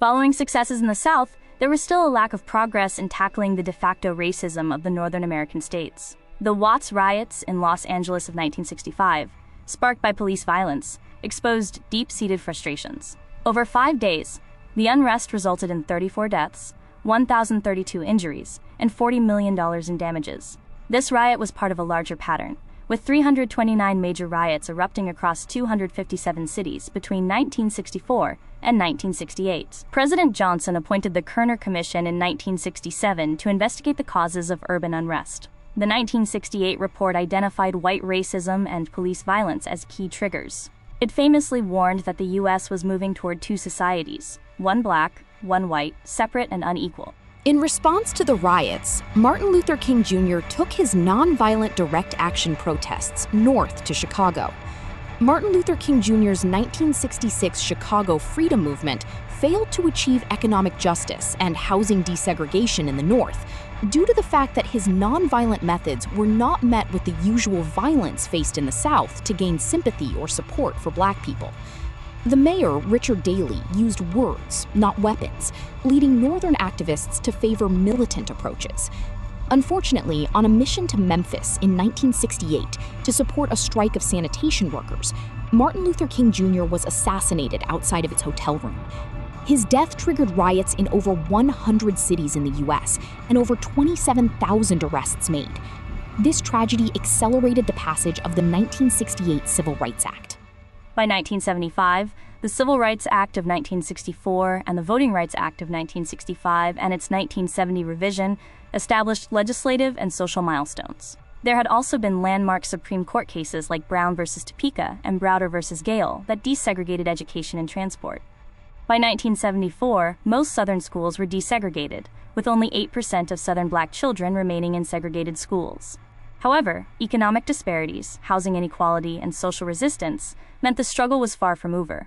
Following successes in the South, there was still a lack of progress in tackling the de facto racism of the Northern American states. The Watts riots in Los Angeles of 1965, sparked by police violence, exposed deep-seated frustrations. Over 5 days, the unrest resulted in 34 deaths, 1,032 injuries, and $40 million in damages. This riot was part of a larger pattern, with 329 major riots erupting across 257 cities between 1964 and 1968. President Johnson appointed the Kerner Commission in 1967 to investigate the causes of urban unrest. The 1968 report identified white racism and police violence as key triggers. It famously warned that the U.S. was moving toward two societies, one black, one white, separate and unequal. In response to the riots, Martin Luther King Jr. took his nonviolent direct action protests north to Chicago. Martin Luther King Jr.'s 1966 Chicago Freedom Movement failed to achieve economic justice and housing desegregation in the North due to the fact that his nonviolent methods were not met with the usual violence faced in the South to gain sympathy or support for Black people. The mayor, Richard Daley, used words, not weapons, leading Northern activists to favor militant approaches. Unfortunately, on a mission to Memphis in 1968 to support a strike of sanitation workers, Martin Luther King Jr. was assassinated outside of its hotel room. His death triggered riots in over 100 cities in the U.S. and over 27,000 arrests made. This tragedy accelerated the passage of the 1968 Civil Rights Act. By 1975, the Civil Rights Act of 1964 and the Voting Rights Act of 1965 and its 1970 revision established legislative and social milestones. There had also been landmark Supreme Court cases like Brown v. Topeka and Browder v. Gale that desegregated education and transport. By 1974, most Southern schools were desegregated, with only 8% of Southern Black children remaining in segregated schools. However, economic disparities, housing inequality, and social resistance meant the struggle was far from over.